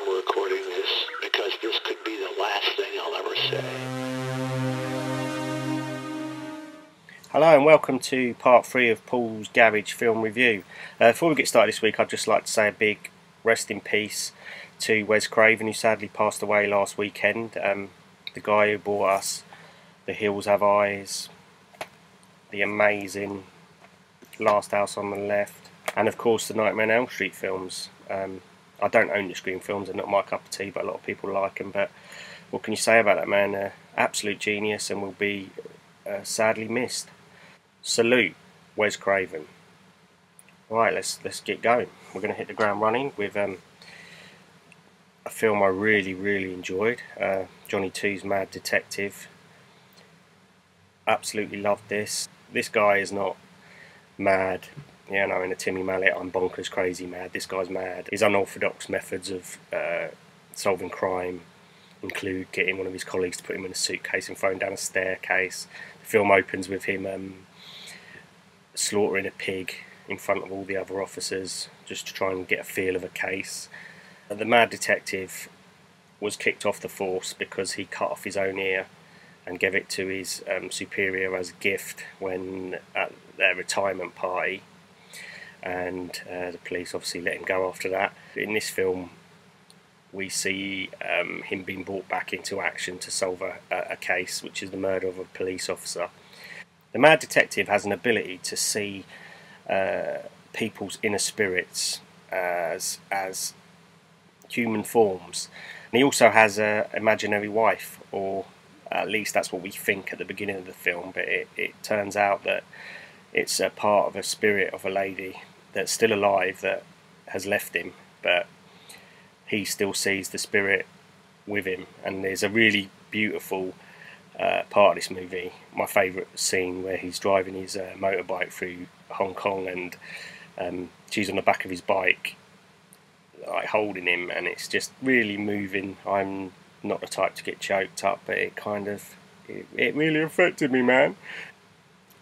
I'm recording this because this could be the last thing I'll ever say. Hello and welcome to part 3 of Paul's Garage film review. Before we get started this week, I'd just like to say a big rest in peace to Wes Craven, who sadly passed away last weekend. The guy who brought us The Hills Have Eyes, the amazing Last House on the Left, and of course the Nightmare on Elm Street films. I don't own the Scream films, they're not my cup of tea, but a lot of people like them. But what can you say about that man? Absolute genius, and will be sadly missed. Salute, Wes Craven. Right, let's get going. We're going to hit the ground running with a film I really enjoyed. Johnny 2's Mad Detective. Absolutely loved this. This guy is not mad, you know, in a Timmy Mallet, I'm bonkers crazy mad. This guy's mad. His unorthodox methods of solving crime include getting one of his colleagues to put him in a suitcase and throw him down a staircase. The film opens with him slaughtering a pig in front of all the other officers just to try and get a feel of a case. The Mad Detective was kicked off the force because he cut off his own ear and gave it to his superior as a gift when at their retirement party, and the police obviously let him go after that. In this film we see him being brought back into action to solve a case, which is the murder of a police officer. The Mad Detective has an ability to see people's inner spirits as human forms, and he also has an imaginary wife, or at least that's what we think at the beginning of the film, but it turns out that it's a part of a spirit of a lady that's still alive that has left him, but he still sees the spirit with him. And there's a really beautiful part of this movie, my favourite scene, where he's driving his motorbike through Hong Kong, and she's on the back of his bike, like holding him, and it's just really moving. I'm not the type to get choked up, but it really affected me, man.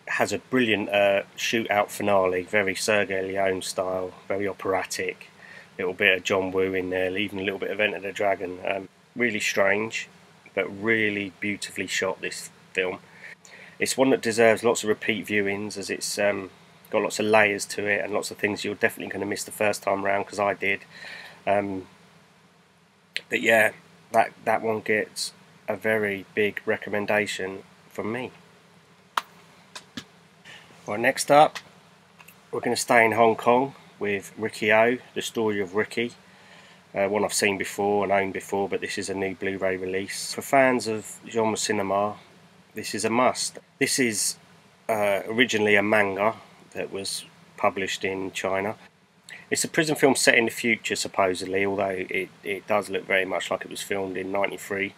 It has a brilliant shootout finale, very Sergei Leone style, very operatic. A little bit of John Woo in there, even a little bit of Enter the Dragon. Really strange, but really beautifully shot, this film. It's one that deserves lots of repeat viewings, as it's got lots of layers to it and lots of things you're definitely going to miss the first time round, because I did. But yeah, that one gets a very big recommendation from me. Right, next up we're going to stay in Hong Kong with Ricky-O, The Story of Ricky. One I've seen before and owned before, but this is a new Blu-ray release. For fans of genre cinema, this is a must. This is originally a manga that was published in China. It's a prison film set in the future, supposedly, although it does look very much like it was filmed in '93.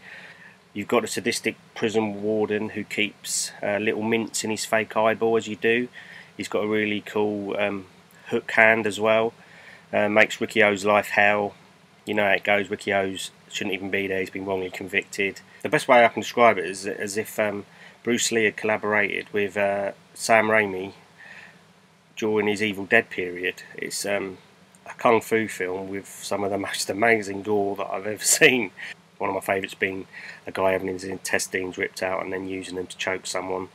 You've got a sadistic prison warden who keeps little mints in his fake eyeball, as you do. He's got a really cool hook hand as well. Makes Ricky-O's life hell. You know how it goes, Ricky-O's shouldn't even be there, he's been wrongly convicted. The best way I can describe it is as if Bruce Lee had collaborated with Sam Raimi during his Evil Dead period. It's a kung fu film with some of the most amazing gore that I've ever seen. One of my favourites being a guy having his intestines ripped out and then using them to choke someone.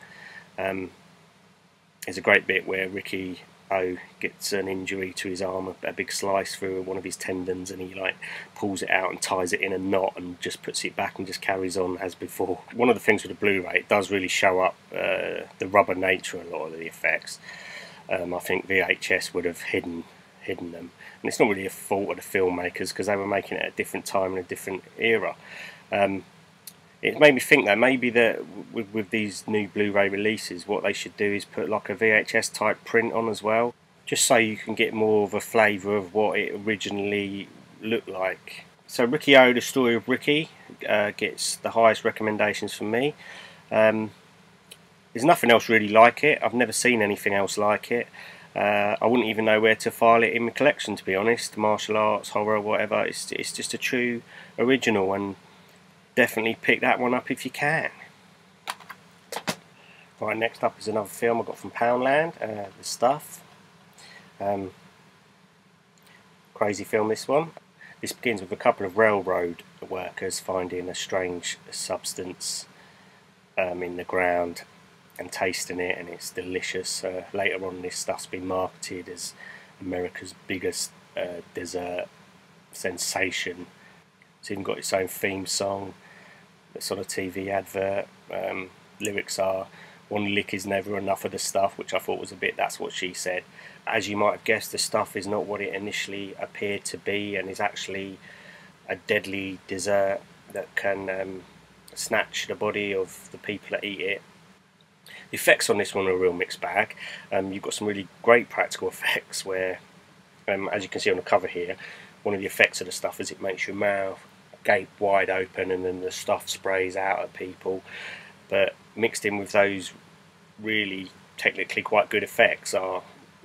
There's a great bit where Ricky-O gets an injury to his arm, a big slice through one of his tendons, and he like pulls it out and ties it in a knot and just puts it back and just carries on as before. One of the things with the Blu-ray, it does really show up the rubber nature of a lot of the effects. I think VHS would have hidden them, and it's not really a fault of the filmmakers, because they were making it at a different time in a different era. It made me think that maybe that with these new Blu-ray releases, what they should do is put like a VHS type print on as well, just so you can get more of a flavour of what it originally looked like. So Ricky-O, The Story of Ricky, gets the highest recommendations from me. There's nothing else really like it. I've never seen anything else like it. I wouldn't even know where to file it in my collection, to be honest. Martial arts, horror, whatever. It's just a true original, and definitely pick that one up if you can. Right, next up is another film I got from Poundland, The Stuff. Crazy film, this one. This begins with a couple of railroad workers finding a strange substance in the ground and tasting it, and it's delicious. Later on, this stuff's been marketed as America's biggest dessert sensation. It's even got its own theme song. It's on a TV advert. Lyrics are, "One lick is never enough of the stuff," which I thought was a bit, that's what she said. As you might have guessed, the stuff is not what it initially appeared to be, and is actually a deadly dessert that can snatch the body of the people that eat it. The effects on this one are a real mixed bag. You've got some really great practical effects where, as you can see on the cover here, one of the effects of the stuff is it makes your mouth gape wide open and then the stuff sprays out at people. But mixed in with those really technically quite good effects are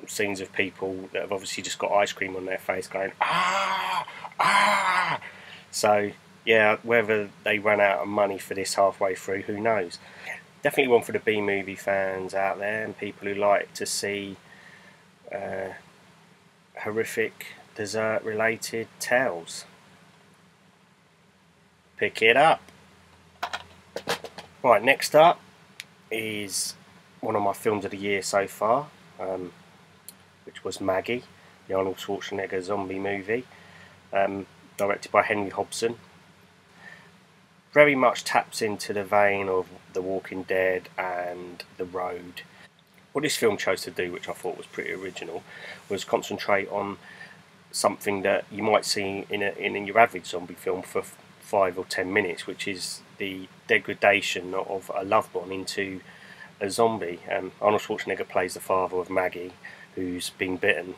scenes of people that have obviously just got ice cream on their face going ah ah. So yeah, whether they run out of money for this halfway through, who knows. Definitely one for the B-movie fans out there and people who like to see horrific dessert related tales. Pick it up. Right, next up is one of my films of the year so far, which was Maggie, the Arnold Schwarzenegger zombie movie, directed by Henry Hobson. Very much taps into the vein of The Walking Dead and The Road. What this film chose to do, which I thought was pretty original, was concentrate on something that you might see in your average zombie film for 5 or 10 minutes, which is the degradation of a loved one into a zombie. Arnold Schwarzenegger plays the father of Maggie, who's been bitten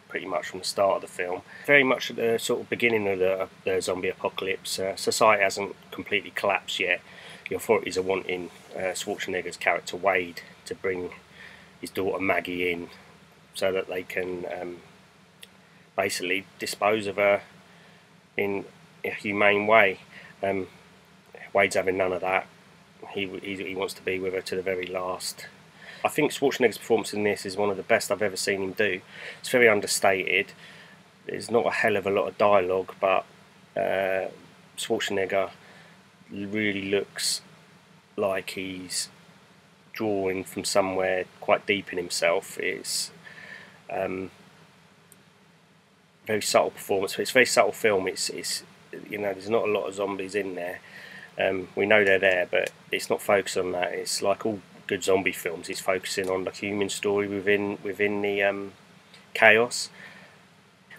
pretty much from the start of the film. Very much at the sort of beginning of the zombie apocalypse. Society hasn't completely collapsed yet. The authorities are wanting Schwarzenegger's character Wade to bring his daughter Maggie in so that they can basically dispose of her in a humane way. Wade's having none of that. He wants to be with her to the very last. I think Schwarzenegger's performance in this is one of the best I've ever seen him do. It's very understated. There's not a hell of a lot of dialogue, but Schwarzenegger really looks like he's drawing from somewhere quite deep in himself. It's very subtle performance. It's a very subtle film. It's you know, there's not a lot of zombies in there. We know they're there, but it's not focused on that. It's like all good zombie films. It's focusing on the human story within the chaos.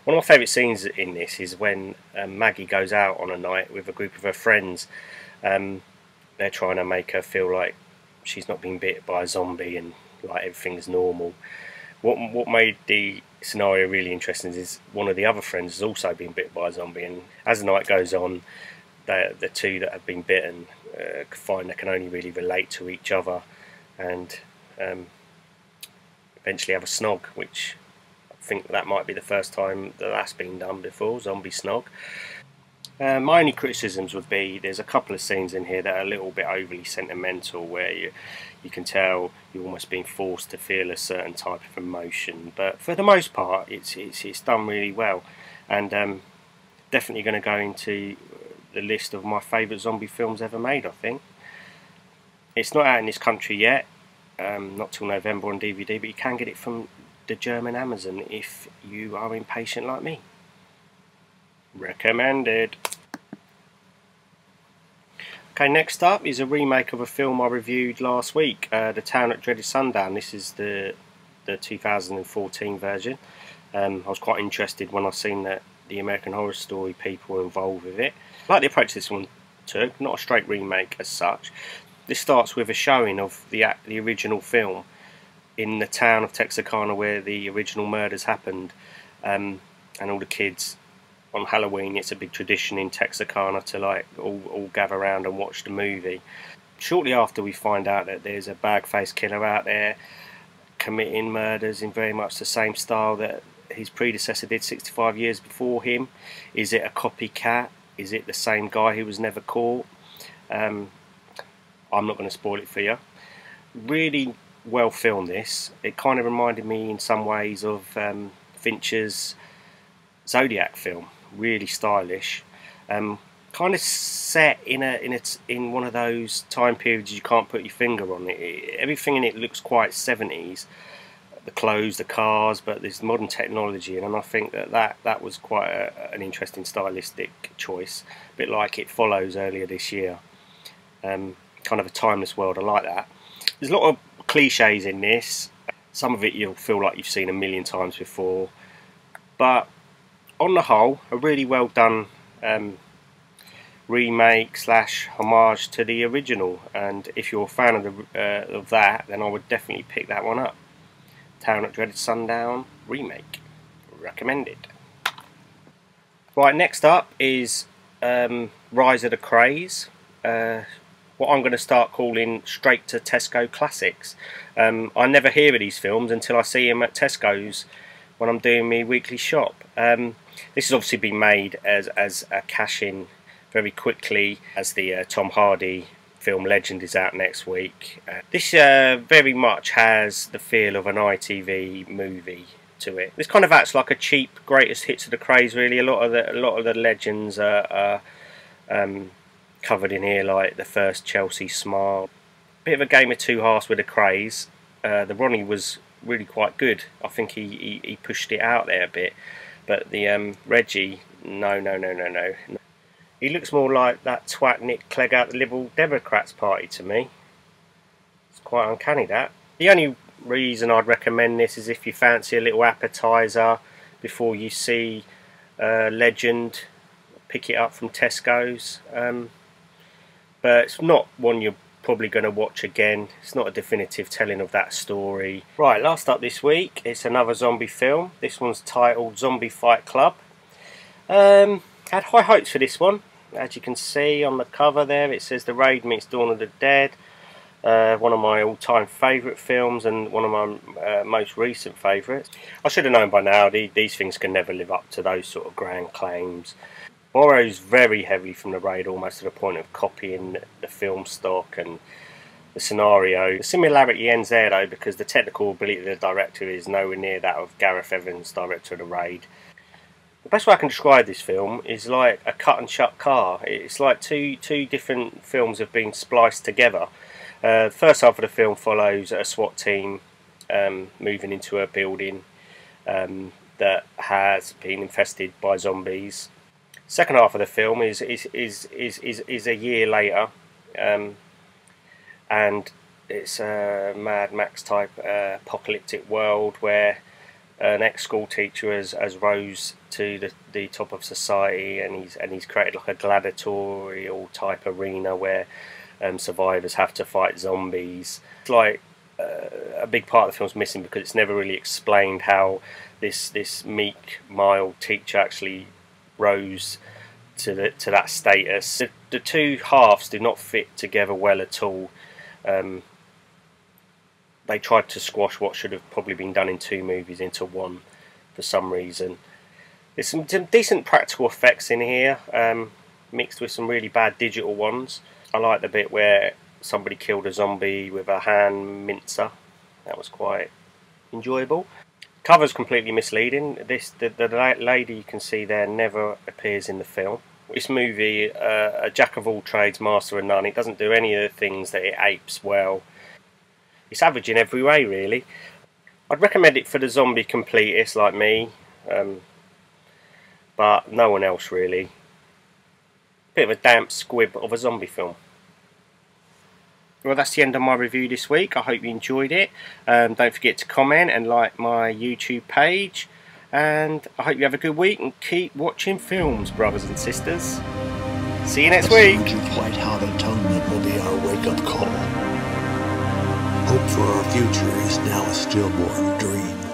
One of my favourite scenes in this is when Maggie goes out on a night with a group of her friends. They're trying to make her feel like she's not being bit by a zombie and like everything's normal. What made the scenario really interesting is one of the other friends has also been bit by a zombie, and as the night goes on, the two that have been bitten find they can only really relate to each other, and eventually have a snog, which I think that might be the first time that that's been done before, zombie snog. My only criticisms would be there's a couple of scenes in here that are a little bit overly sentimental, where you can tell you're almost being forced to feel a certain type of emotion, but for the most part it's done really well, and definitely going to go into the list of my favourite zombie films ever made, I think. It's not out in this country yet, not till November on DVD, but you can get it from the German Amazon if you are impatient like me. Recommended. Okay, next up is a remake of a film I reviewed last week, The Town That Dreaded Sundown. This is the 2014 version. I was quite interested when I seen that the American Horror Story people were involved with it. I like the approach this one took, not a straight remake as such. This starts with a showing of the original film in the town of Texarkana where the original murders happened, and all the kids on Halloween, it's a big tradition in Texarkana to like all gather around and watch the movie. Shortly after, we find out that there's a bag-faced killer out there committing murders in very much the same style that his predecessor did 65 years before him. Is it a copycat? Is it the same guy who was never caught? I'm not going to spoil it for you. Really well filmed this. It kind of reminded me in some ways of Fincher's Zodiac film. really stylish. Kind of set in one of those time periods you can't put your finger on it. Everything in it looks quite 70s. The clothes, the cars, but there's modern technology, and I think that was quite an interesting stylistic choice. A bit like It Follows earlier this year. Kind of a timeless world. I like that. There's a lot of cliches in this. Some of it you'll feel like you've seen a million times before, but on the whole, a really well done remake / homage to the original. And if you're a fan of that, then I would definitely pick that one up. Town at Dreaded Sundown remake, recommended. Right, next up is Rise of the Krays. What I'm going to start calling straight to Tesco classics. I never hear of these films until I see them at Tesco's when I'm doing my weekly shop. This has obviously been made as a cash-in very quickly, as the Tom Hardy film Legend is out next week. This very much has the feel of an ITV movie to it. This kind of acts like a cheap greatest hits of the Krays, really. A lot of the legends are covered in here, like the first Chelsea Smile. Bit of a game of two halves with the Krays. The Ronnie was really quite good. I think he pushed it out there a bit, but the Reggie, no. He looks more like that twat Nick Clegg at the Liberal Democrats party to me. It's quite uncanny, that. The only reason I'd recommend this is if you fancy a little appetizer before you see Legend. Pick it up from Tesco's. But it's not one you're probably going to watch again. It's not a definitive telling of that story. Right, last up this week, it's another zombie film. This one's titled Zombie Fight Club. Had high hopes for this one. As you can see on the cover there, it says The Raid meets Dawn of the Dead. One of my all-time favourite films and one of my most recent favourites. I should have known by now these things can never live up to those sort of grand claims. Borrows very heavily from The Raid, almost to the point of copying the film stock and the scenario. The similarity ends there though, because the technical ability of the director is nowhere near that of Gareth Evans, director of The Raid. The best way I can describe this film is like a cut and shut car. It's like two different films have been spliced together. The first half of the film follows a SWAT team moving into a building that has been infested by zombies. Second half of the film is a year later, and it's a Mad Max type apocalyptic world where an ex-school teacher has rose to the top of society, and he's created like a gladiatorial type arena where survivors have to fight zombies. It's like a big part of the film's missing because it's never really explained how this meek, mild teacher actually rose to that status. The two halves do not fit together well at all. They tried to squash what should have probably been done in two movies into one for some reason. There's some decent practical effects in here, mixed with some really bad digital ones. I like the bit where somebody killed a zombie with a hand mincer. That was quite enjoyable. Cover's completely misleading. The lady you can see there never appears in the film. This movie, a jack of all trades, master of none. It doesn't do any of the things that it apes well. It's average in every way, really. I'd recommend it for the zombie completists like me, but no one else really. Bit of a damp squib of a zombie film. Well, that's the end of my review this week. I hope you enjoyed it. Don't forget to comment and like my YouTube page. And I hope you have a good week and keep watching films, brothers and sisters. See you next week. A white-hot atonement will be our wake-up call. Hope for our future is now a stillborn dream.